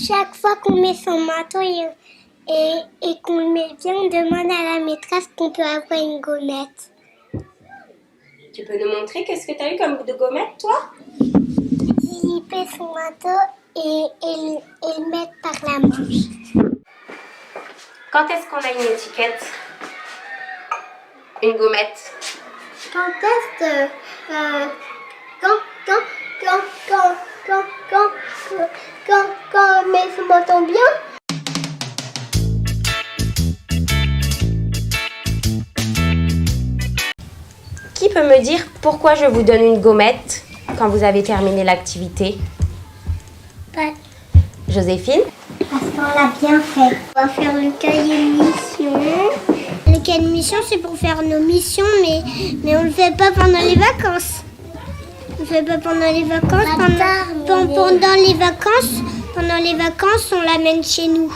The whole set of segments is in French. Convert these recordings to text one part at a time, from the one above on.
Chaque fois qu'on met son manteau et qu'on le met bien, on demande à la maîtresse qu'on peut avoir une gommette. Tu peux nous montrer qu'est-ce que tu as eu comme de gommette, toi? Il fait son manteau et le met par la manche. Quand est-ce qu'on a une étiquette? Une gommette? Quand est-ce quand on met son manteau bien? Qui peut me dire pourquoi je vous donne une gommette quand vous avez terminé l'activité? Pas. Joséphine? Parce qu'on l'a bien fait. On va faire le cahier de mission. Le cahier de mission, c'est pour faire nos missions, mais on le fait pas pendant les vacances. On le fait pas pendant les vacances. Pendant les vacances, on l'amène chez nous.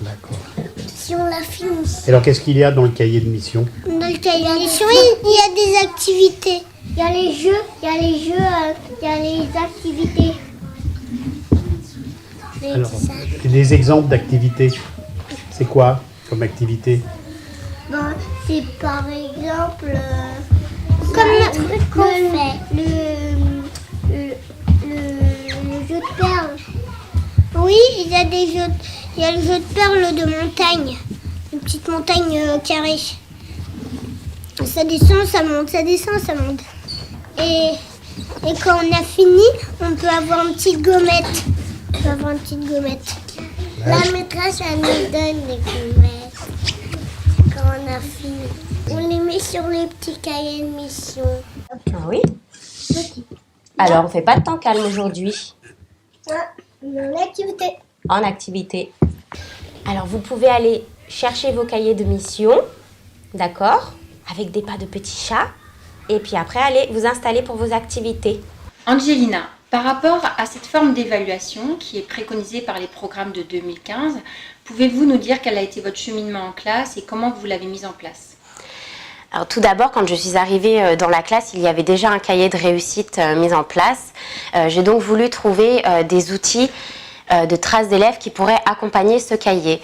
D'accord. Si on l'a fini. Et alors, qu'est-ce qu'il y a dans le cahier de mission? Dans le cahier de mission, il y a des activités. Il y a les jeux, il y a les activités. Alors, des exemples d'activités. C'est quoi comme activité? Bon, c'est par exemple comme le jeu de perles. Oui, il y a le jeu de perles de montagne, une petite montagne carrée. Ça descend, ça monte, ça descend, ça monte. Et quand on a fini, on peut avoir une petite gommette. La maîtresse, elle nous donne des gommettes quand on a fini. On les met sur les petits cahiers de mission. Ah oui? Alors, on fait pas de temps calme aujourd'hui. L'activité. En activité. Alors, vous pouvez aller chercher vos cahiers de mission, d'accord? Avec des pas de petits chats. Et puis après, allez vous installer pour vos activités. Angelina, par rapport à cette forme d'évaluation qui est préconisée par les programmes de 2015, pouvez-vous nous dire quel a été votre cheminement en classe et comment vous l'avez mise en place? Alors tout d'abord, quand je suis arrivée dans la classe, il y avait déjà un cahier de réussite mis en place. J'ai donc voulu trouver des outils de traces d'élèves qui pourraient accompagner ce cahier.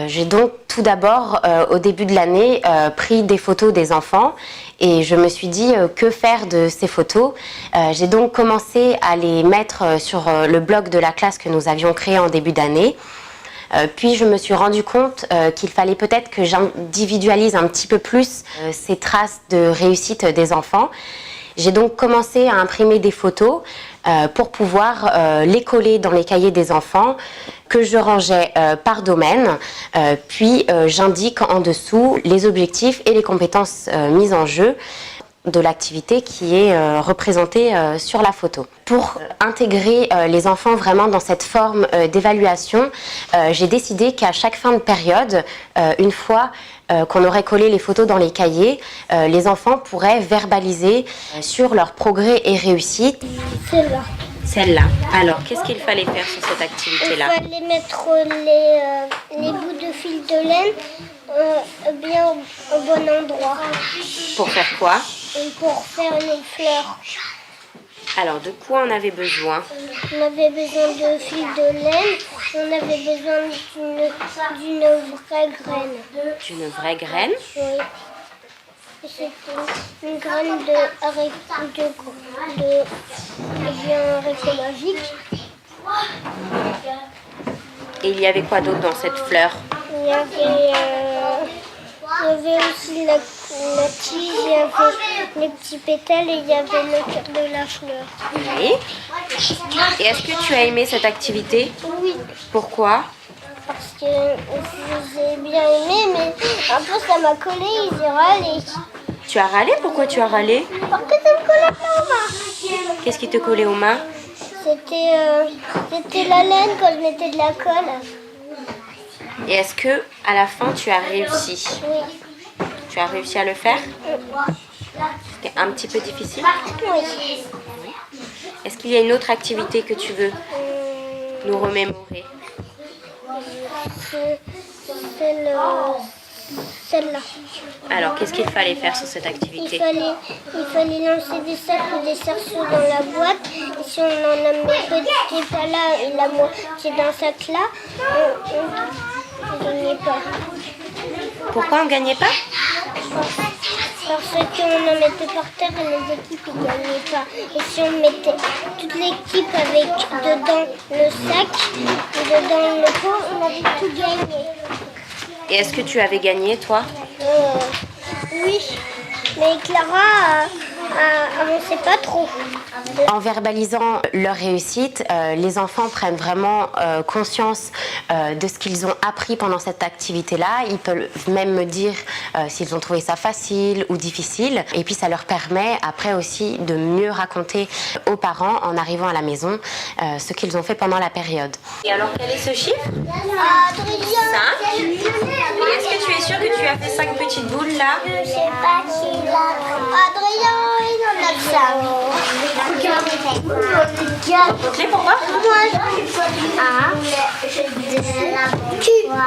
J'ai donc tout d'abord, au début de l'année, pris des photos des enfants et je me suis dit que faire de ces photos. J'ai donc commencé à les mettre sur le blog de la classe que nous avions créé en début d'année. Puis je me suis rendu compte qu'il fallait peut-être que j'individualise un petit peu plus ces traces de réussite des enfants. J'ai donc commencé à imprimer des photos pour pouvoir les coller dans les cahiers des enfants que je rangeais par domaine. Puis j'indique en dessous les objectifs et les compétences mises en jeu de l'activité qui est représentée sur la photo. Pour intégrer les enfants vraiment dans cette forme d'évaluation, j'ai décidé qu'à chaque fin de période, une fois qu'on aurait collé les photos dans les cahiers, les enfants pourraient verbaliser sur leur progrès et réussite. Celle-là. Celle-là. Alors, qu'est-ce qu'il fallait faire sur cette activité-là? Il fallait mettre les bouts de fil de laine bien au bon endroit. Pour faire quoi? Pour faire les fleurs. Alors, de quoi on avait besoin? On avait besoin de fil de laine, on avait besoin d'une vraie graine. D'une vraie graine? Oui. C'est une graine de j'ai un haricot magique. Et il y avait quoi d'autre dans cette fleur? Il y avait aussi la tige, il y avait les petits pétales et il y avait le cœur de la fleur. Oui. Et est-ce que tu as aimé cette activité? Oui, Pourquoi? parce que j'ai bien aimé, mais un peu ça m'a collé et j'ai râlé. Tu as râlé? Pourquoi tu as râlé? Parce que ça me collait pas aux mains. Qu'est-ce qui te collait aux mains? C'était la laine quand je mettais de la colle. Et est-ce que à la fin tu as réussi? Oui. Tu as réussi à le faire? C'était un petit peu difficile? Oui. Est-ce qu'il y a une autre activité que tu veux nous remémorer? celle-là. Alors, qu'est-ce qu'il fallait faire sur cette Il activité? fallait lancer des sacs ou des cerceaux dans la boîte. Et si on en a mis petit pas là et la moitié d'un sac là, on ne gagnait pas. Pourquoi on ne gagnait pas? Parce qu'on en mettait par terre et les équipes ne gagnaient pas. Et si on mettait toute l'équipe avec dedans le sac et dedans le pot, on avait tout gagné. Et est-ce que tu avais gagné, toi? Oui, mais Clara avançait pas trop. En verbalisant leur réussite, les enfants prennent vraiment conscience de ce qu'ils ont appris pendant cette activité-là. Ils peuvent même me dire s'ils ont trouvé ça facile ou difficile. Et puis ça leur permet après aussi de mieux raconter aux parents en arrivant à la maison ce qu'ils ont fait pendant la période. Et alors quel est ce chiffre? 5. Et est-ce que tu es sûre que tu as fait 5 petites boules là? Je sais pas qui l'a. Adrien, il en a 5. Compte-les pour voir. 1, 2, 3,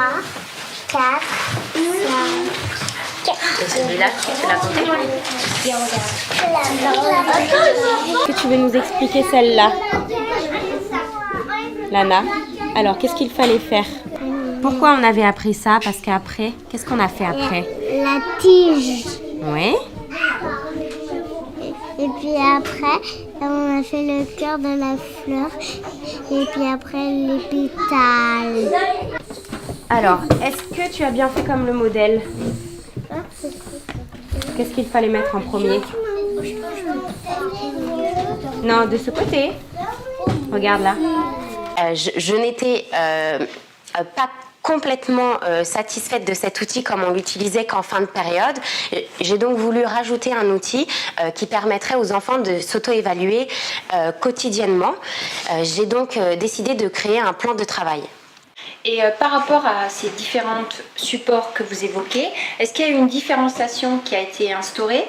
4, 5. Et celui-là, tu l'as compté? Est-ce que tu veux nous expliquer celle-là, Lana? Alors, qu'est-ce qu'il fallait faire? Pourquoi on avait appris ça? Parce qu'après, qu'est-ce qu'on a fait après? La tige. Oui. Et puis après, on a fait le cœur de la fleur. Et puis après, les pétales. Alors, est-ce que tu as bien fait comme le modèle? Qu'est-ce qu'il fallait mettre en premier? Non, de ce côté. Regarde là. Je n'étais pas complètement satisfaite de cet outil comme on l'utilisait qu'en fin de période. J'ai donc voulu rajouter un outil qui permettrait aux enfants de s'auto-évaluer quotidiennement. J'ai donc décidé de créer un plan de travail. Et par rapport à ces différents supports que vous évoquez, est-ce qu'il y a eu une différenciation qui a été instaurée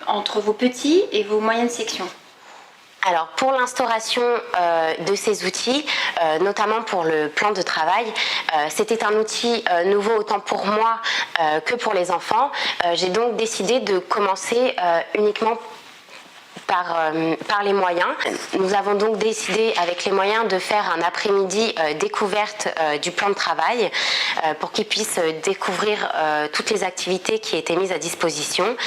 entre vos petits et vos moyennes sections? Alors pour l'instauration de ces outils, notamment pour le plan de travail, c'était un outil nouveau autant pour moi que pour les enfants. J'ai donc décidé de commencer uniquement par les moyens. Nous avons donc décidé avec les moyens de faire un après-midi découverte du plan de travail pour qu'ils puissent découvrir toutes les activités qui étaient mises à disposition.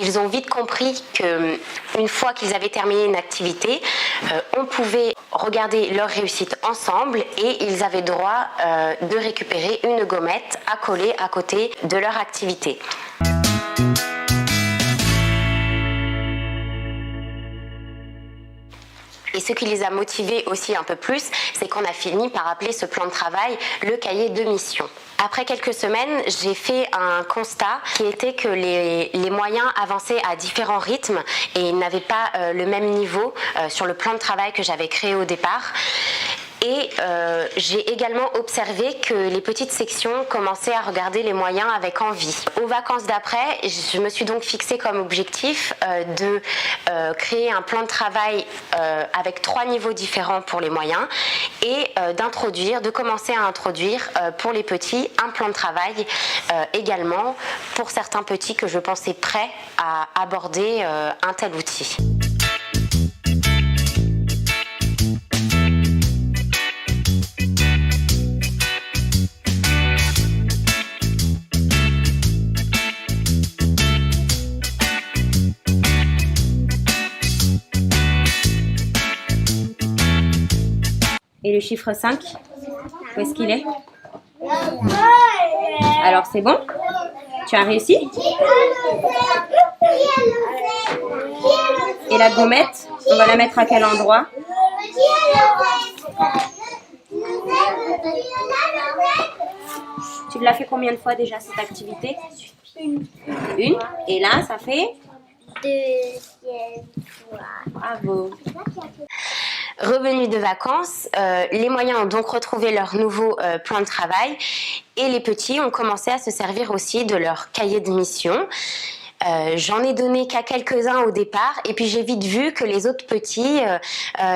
Ils ont vite compris qu'une fois qu'ils avaient terminé une activité, on pouvait regarder leur réussite ensemble et ils avaient droit de récupérer une gommette à coller à côté de leur activité. Et ce qui les a motivés aussi un peu plus, c'est qu'on a fini par appeler ce plan de travail le cahier de mission. Après quelques semaines, j'ai fait un constat qui était que les moyens avançaient à différents rythmes et n'avaient pas le même niveau sur le plan de travail que j'avais créé au départ. Et j'ai également observé que les petites sections commençaient à regarder les moyens avec envie. Aux vacances d'après, je me suis donc fixée comme objectif de créer un plan de travail avec 3 niveaux différents pour les moyens et de commencer à introduire pour les petits un plan de travail également pour certains petits que je pensais prêts à aborder un tel outil. Et le chiffre 5, où est-ce qu'il est? Alors c'est bon? Tu as réussi? Et la gommette, on va la mettre à quel endroit? Tu l'as fait combien de fois déjà cette activité? Une. Et là, ça fait? 2e fois. Bravo. Revenus de vacances, les moyens ont donc retrouvé leur nouveau plan de travail et les petits ont commencé à se servir aussi de leur cahier de mission. J'en ai donné qu'à quelques-uns au départ et puis j'ai vite vu que les autres petits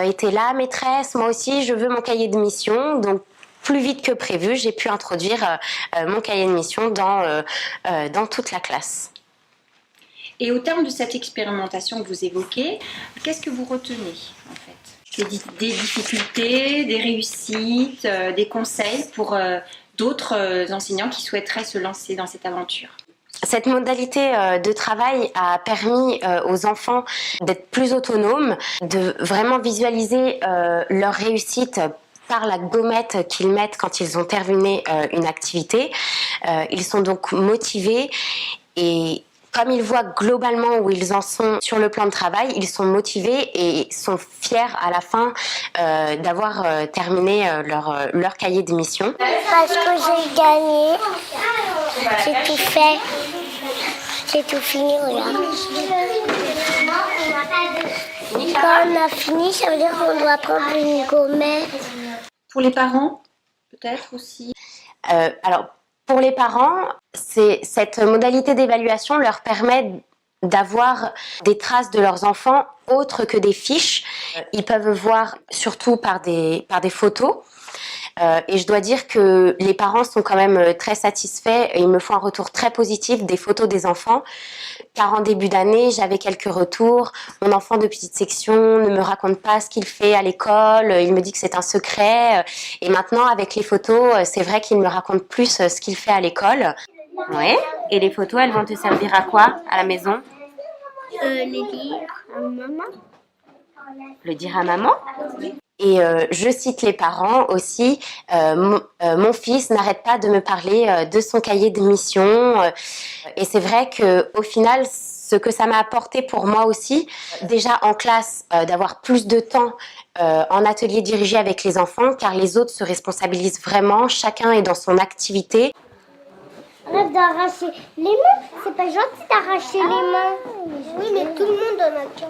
étaient là, maîtresse, moi aussi je veux mon cahier de mission. Donc plus vite que prévu, j'ai pu introduire mon cahier de mission dans toute la classe. Et au terme de cette expérimentation que vous évoquez, qu'est-ce que vous retenez en fait? Des difficultés, des réussites, des conseils pour d'autres enseignants qui souhaiteraient se lancer dans cette aventure? Cette modalité de travail a permis aux enfants d'être plus autonomes, de vraiment visualiser leur réussite par la gommette qu'ils mettent quand ils ont terminé une activité. Ils sont donc motivés et comme ils voient globalement où ils en sont sur le plan de travail, ils sont motivés et sont fiers à la fin d'avoir terminé leur cahier de mission. Parce que j'ai gagné, j'ai tout fait, j'ai tout fini, regarde. Quand on a fini, ça veut dire qu'on doit prendre une gommette. Pour les parents, peut-être aussi? Alors, pour les parents, cette modalité d'évaluation leur permet d'avoir des traces de leurs enfants autres que des fiches. Ils peuvent voir surtout par des photos. Et je dois dire que les parents sont quand même très satisfaits et ils me font un retour très positif des photos des enfants. Car en début d'année, j'avais quelques retours. Mon enfant de petite section ne me raconte pas ce qu'il fait à l'école. Il me dit que c'est un secret. Et maintenant, avec les photos, c'est vrai qu'il me raconte plus ce qu'il fait à l'école. Ouais. Et les photos, elles vont te servir à quoi à la maison? Les dire à maman. Le dire à maman? Et je cite les parents aussi. Mon fils n'arrête pas de me parler de son cahier de mission. Et c'est vrai qu'au final, ce que ça m'a apporté pour moi aussi, déjà en classe, d'avoir plus de temps en atelier dirigé avec les enfants, car les autres se responsabilisent vraiment. Chacun est dans son activité. Arrête d'arracher les mains. C'est pas gentil d'arracher les mains. Oui, mais tout le monde en a qu'un.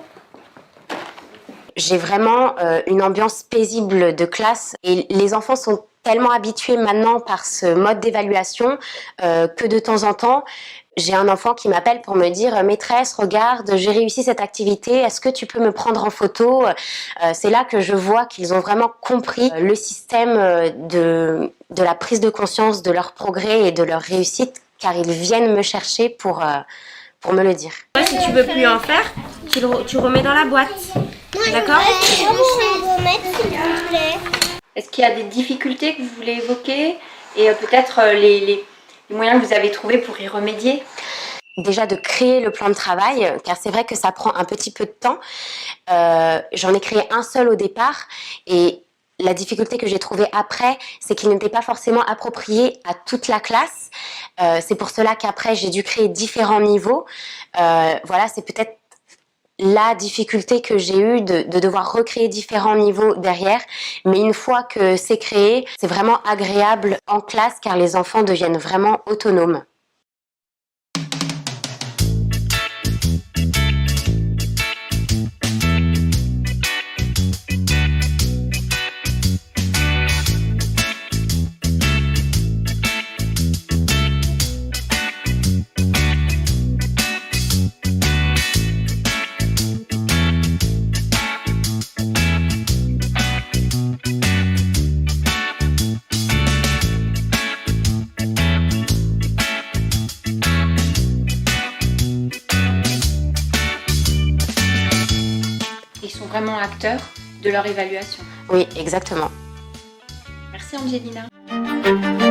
J'ai vraiment une ambiance paisible de classe et les enfants sont tellement habitués maintenant par ce mode d'évaluation que de temps en temps, j'ai un enfant qui m'appelle pour me dire « Maîtresse, regarde, j'ai réussi cette activité, est-ce que tu peux me prendre en photo ?» C'est là que je vois qu'ils ont vraiment compris le système de la prise de conscience de leur progrès et de leur réussite, car ils viennent me chercher pour me le dire. Si tu veux plus en faire, tu remets dans la boîte. D'accord? Est-ce qu'il y a des difficultés que vous voulez évoquer et peut-être les moyens que vous avez trouvés pour y remédier? Déjà de créer le plan de travail, car c'est vrai que ça prend un petit peu de temps. J'en ai créé un seul au départ et la difficulté que j'ai trouvée après, c'est qu'il n'était pas forcément approprié à toute la classe. C'est pour cela qu'après, j'ai dû créer différents niveaux. Voilà, c'est peut-être la difficulté que j'ai eue de devoir recréer différents niveaux derrière. Mais une fois que c'est créé, c'est vraiment agréable en classe car les enfants deviennent vraiment autonomes. Vraiment acteurs de leur évaluation. Oui, exactement. Merci Angelina.